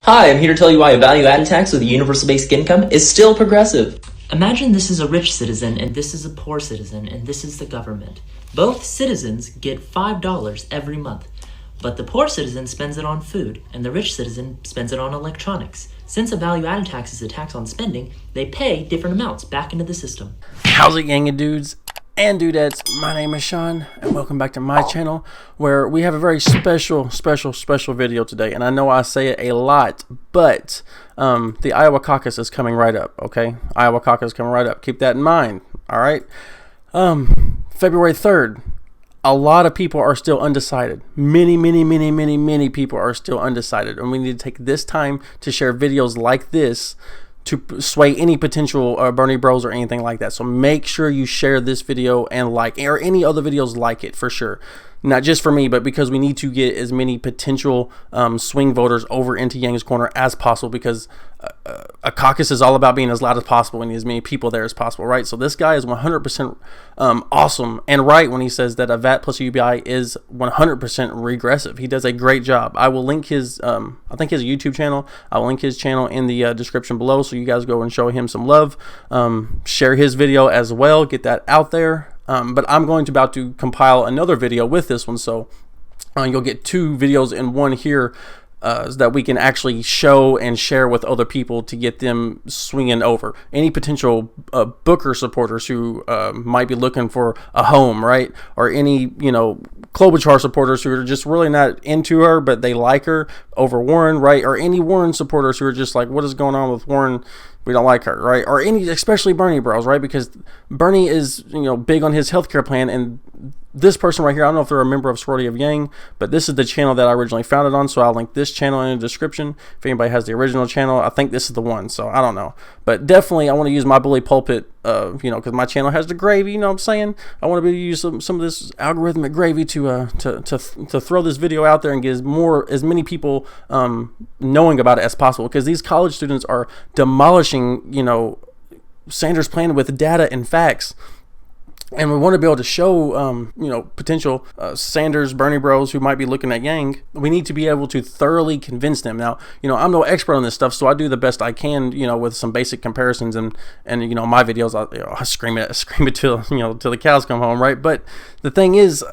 Hi, I'm here to tell you why a value-added tax with a universal basic income is still progressive. Imagine this is a rich citizen and this is a poor citizen and this is the government. Both citizens get $5 every month, but the poor citizen spends it on food and the rich citizen spends it on electronics. Since a value-added tax is a tax on spending, they pay different amounts back into the system. How's it, gang of dudes and dudettes? My name is Sean and welcome back to my channel, where we have a very special video today. And I know I say it a lot, but the Iowa caucus is coming right up. Okay, Iowa caucus is coming right up. Keep that in mind. All right. February 3rd. A lot of people are still undecided. Many people are still undecided, and we need to take this time to share videos like this to sway any potential Bernie bros or anything like that. So make sure you share this video and like, or any other videos like it for sure. Not just for me, but because we need to get as many potential swing voters over into Yang's corner as possible, because a caucus is all about being as loud as possible and as many people there as possible, right? So this guy is 100% awesome and right when he says that a VAT plus a UBI is 100% regressive. He does a great job. I will link his, I think his YouTube channel. I will link his channel in the description below, so you guys go and show him some love. Share his video as well. Get that out there. But I'm going to about to compile another video with this one, so you'll get two videos in one here so that we can actually show and share with other people to get them swinging over. Any potential Booker supporters who might be looking for a home, right? Or any, you know, Klobuchar supporters who are just really not into her, but they like her over Warren, right? Or any Warren supporters who are just like, what is going on with Warren? We don't like her, right? Or any, especially Bernie bros, right? Because Bernie is, you know, big on his healthcare plan. And this person right here, I don't know if they're a member of Sorority of Yang, but this is the channel that I originally found it on. So I'll link this channel in the description. If anybody has the original channel, I think this is the one. So I don't know, but definitely I want to use my bully pulpit, you know, because my channel has the gravy. You know what I'm saying? I want to use some of this algorithmic gravy to throw this video out there and get as many people knowing about it as possible. Because these college students are demolishing, you know, Sanders' plan with data and facts. And we want to be able to show, you know, potential Sanders, Bernie bros who might be looking at Yang. We need to be able to thoroughly convince them. Now, you know, I'm no expert on this stuff, so I do the best I can, you know, with some basic comparisons and you know, my videos, I scream it till, you know, till the cows come home, right? But the thing is,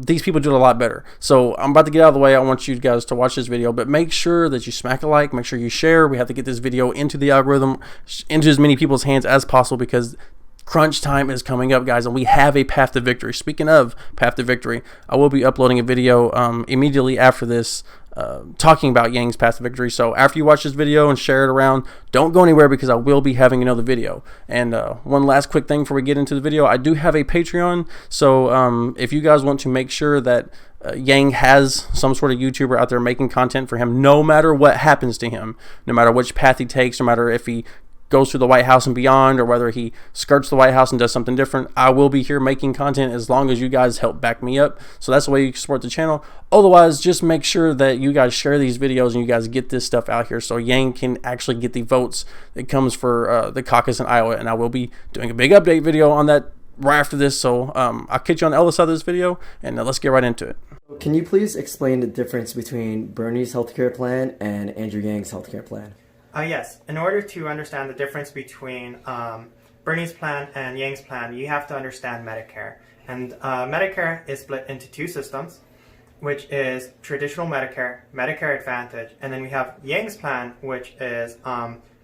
these people do it a lot better. So I'm about to get out of the way. I want you guys to watch this video, but make sure that you smack a like, make sure you share. We have to get this video into the algorithm, into as many people's hands as possible, because crunch time is coming up, guys, and we have a path to victory. Speaking of path to victory, I will be uploading a video immediately after this talking about Yang's path to victory. So after you watch this video and share it around, don't go anywhere, because I will be having another video. And one last quick thing before we get into the video, I do have a Patreon. So if you guys want to make sure that Yang has some sort of YouTuber out there making content for him, no matter what happens to him, no matter which path he takes, no matter if he goes through the White House and beyond, or whether he skirts the White House and does something different, I will be here making content as long as you guys help back me up. So that's the way you can support the channel. Otherwise, just make sure that you guys share these videos and you guys get this stuff out here so Yang can actually get the votes that comes for the caucus in Iowa. And I will be doing a big update video on that right after this. So I'll catch you on the other side of this video, and let's get right into it. Can you please explain the difference between Bernie's healthcare plan and Andrew Yang's healthcare plan? Yes, in order to understand the difference between Bernie's plan and Yang's plan, you have to understand Medicare. And Medicare is split into two systems, which is traditional Medicare, Medicare Advantage, and then we have Yang's plan, which is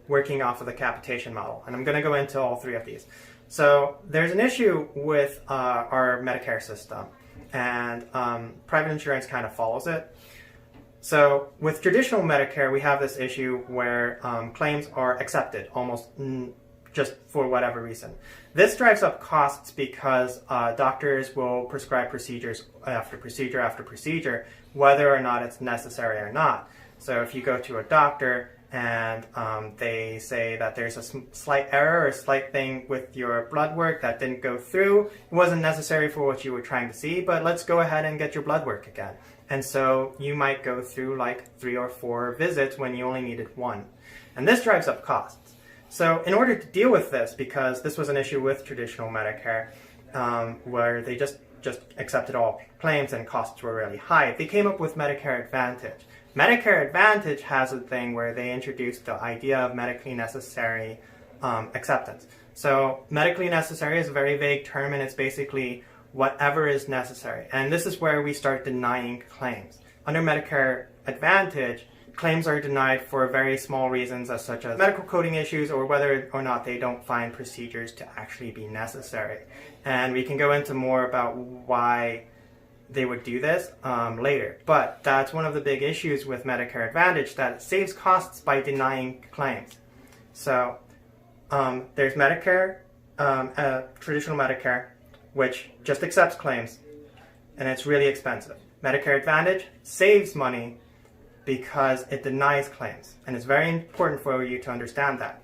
working off of the capitation model. And I'm going to go into all three of these. So there's an issue with our Medicare system, and private insurance kind of follows it. So with traditional Medicare, we have this issue where claims are accepted almost just for whatever reason. This drives up costs because doctors will prescribe procedures after procedure after procedure, whether or not it's necessary or not. So if you go to a doctor and they say that there's a slight error or a slight thing with your blood work that didn't go through, it wasn't necessary for what you were trying to see, but let's go ahead and get your blood work again. And so you might go through like 3 or 4 visits when you only needed 1. And this drives up costs. So in order to deal with this, because this was an issue with traditional Medicare, where they just accepted all claims and costs were really high, they came up with Medicare Advantage. Medicare Advantage has a thing where they introduced the idea of medically necessary acceptance. So medically necessary is a very vague term, and it's basically whatever is necessary. And this is where we start denying claims. Under Medicare Advantage, claims are denied for very small reasons, such as medical coding issues or whether or not they don't find procedures to actually be necessary. And we can go into more about why they would do this later. But that's one of the big issues with Medicare Advantage, that it saves costs by denying claims. So there's Medicare, traditional Medicare, which just accepts claims, and it's really expensive. Medicare Advantage saves money because it denies claims, and it's very important for you to understand that.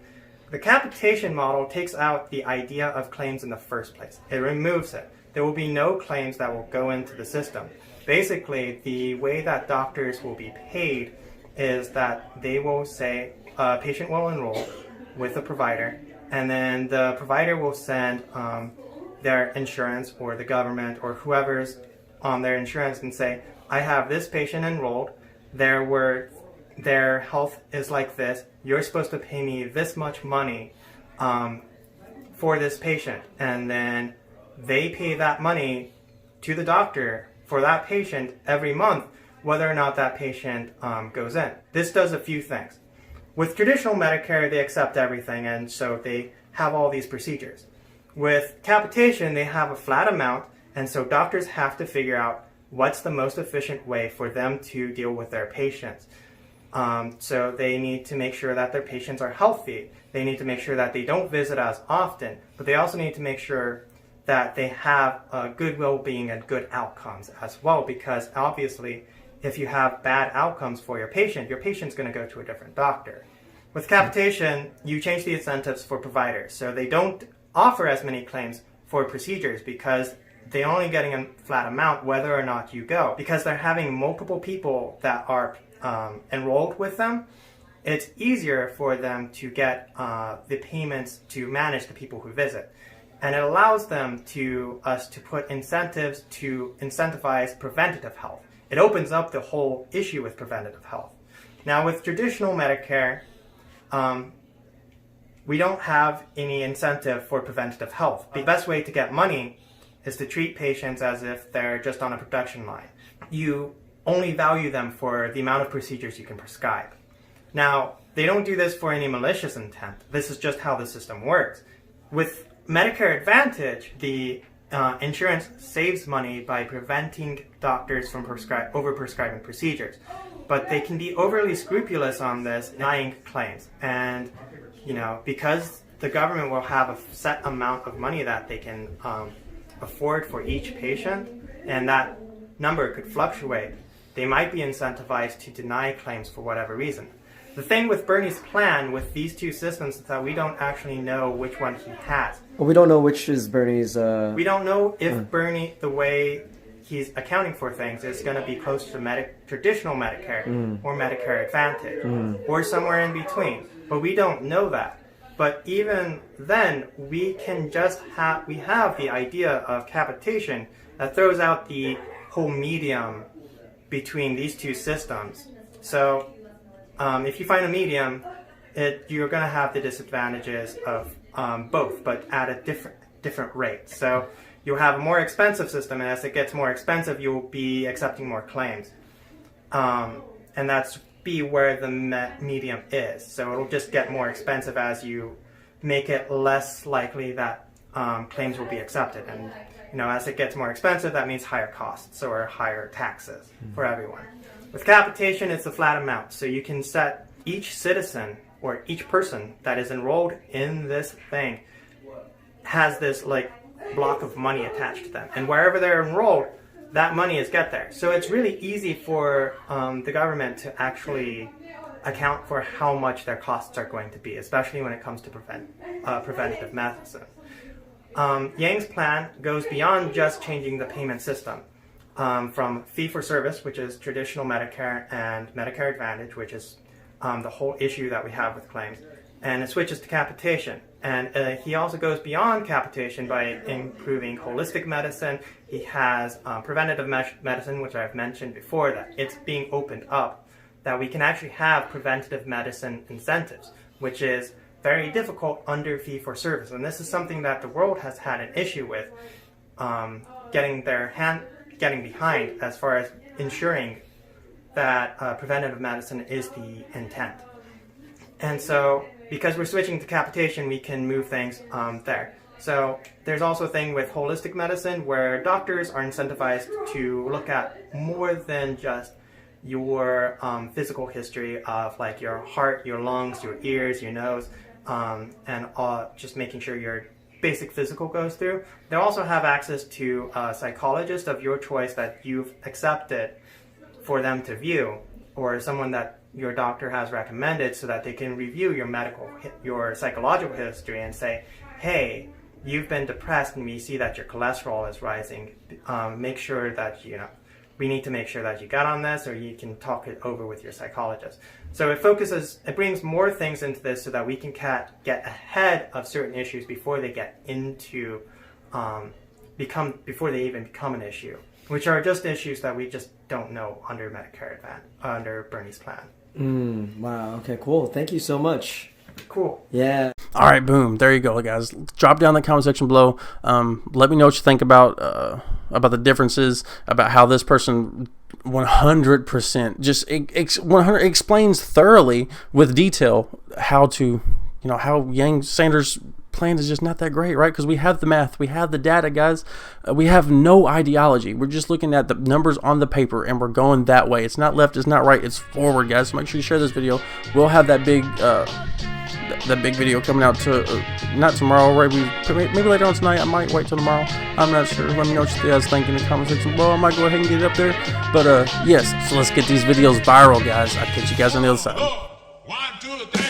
The capitation model takes out the idea of claims in the first place. It removes it. There will be no claims that will go into the system. Basically, the way that doctors will be paid is that they will say a patient will enroll with a provider, and then the provider will send their insurance or the government or whoever's on their insurance and say, I have this patient enrolled, their health is like this, you're supposed to pay me this much money for this patient. And then they pay that money to the doctor for that patient every month, whether or not that patient goes in. This does a few things. With traditional Medicare, they accept everything, and so they have all these procedures. With capitation, they have a flat amount, and so doctors have to figure out what's the most efficient way for them to deal with their patients. So they need to make sure that their patients are healthy. They need to make sure that they don't visit as often, but they also need to make sure that they have good well-being and good outcomes as well, because obviously if you have bad outcomes for your patient's going to go to a different doctor. With capitation, you change the incentives for providers, so they don't offer as many claims for procedures because they're only getting a flat amount whether or not you go. Because they're having multiple people that are enrolled with them, it's easier for them to get the payments to manage the people who visit. And it allows them us to put incentives to incentivize preventative health. It opens up the whole issue with preventative health. Now with traditional Medicare, we don't have any incentive for preventative health. The best way to get money is to treat patients as if they're just on a production line. You only value them for the amount of procedures you can prescribe. Now, they don't do this for any malicious intent. This is just how the system works. With Medicare Advantage, the insurance saves money by preventing doctors from over-prescribing procedures. But they can be overly scrupulous on this, denying claims. And, because the government will have a set amount of money that they can afford for each patient, and that number could fluctuate, they might be incentivized to deny claims for whatever reason. The thing with Bernie's plan with these two systems is that we don't actually know which one he has. Well, we don't know which is Bernie's... We don't know if Bernie, the way he's accounting for things, is going to be close to traditional Medicare or Medicare Advantage or somewhere in between. But we don't know that. But even then, we have the idea of capitation that throws out the whole medium between these two systems. So if you find a medium, you're going to have the disadvantages of both, but at a different rate. So you'll have a more expensive system, and as it gets more expensive, you'll be accepting more claims. And that's where the medium is. So it'll just get more expensive as you make it less likely that claims will be accepted. And as it gets more expensive, that means higher costs or higher taxes for everyone. With capitation, it's a flat amount. So you can set each citizen or each person that is enrolled in this thing has this block of money attached to them. And wherever they're enrolled, that money is get there. So it's really easy for the government to actually account for how much their costs are going to be, especially when it comes to preventative medicine. Yang's plan goes beyond just changing the payment system from fee-for-service, which is traditional Medicare, and Medicare Advantage, which is the whole issue that we have with claims, and it switches to capitation. And he also goes beyond capitation by improving holistic medicine. He has preventative medicine, which I've mentioned before, that it's being opened up that we can actually have preventative medicine incentives, which is very difficult under fee-for-service. And this is something that the world has had an issue with, getting behind as far as ensuring that preventative medicine is the intent. And so, because we're switching to capitation, we can move things there. So there's also a thing with holistic medicine where doctors are incentivized to look at more than just your physical history of like your heart, your lungs, your ears, your nose, and just making sure your basic physical goes through. They also have access to a psychologist of your choice that you've accepted for them to view, or someone that your doctor has recommended so that they can review your psychological history and say, hey, you've been depressed and we see that your cholesterol is rising. Make sure that, we need to make sure that you got on this, or you can talk it over with your psychologist. So it brings more things into this so that we can get ahead of certain issues before they get into, before they even become an issue, which are just issues that we just don't know under Medicare under Bernie's plan. Wow. Okay, cool. Thank you so much. Cool. Yeah. All right, boom. There you go, guys. Drop down in the comment section below. Let me know what you think about the differences, about how this person 100% just 100 explains thoroughly with detail how how Yang Sanders' plan is just not that great, right? Because we have the math, we have the data, guys. We have no ideology. We're just looking at the numbers on the paper, and we're going that way. It's not left, it's not right, it's forward, guys. So make sure you share this video. We'll have that big video coming out not tomorrow, right? Maybe later on tonight. I might wait till tomorrow. I'm not sure. Let me know what you guys think in the comment section below. I might go ahead and get it up there. But yes, so let's get these videos viral, guys. I'll catch you guys on the other side. 1, 2, 3.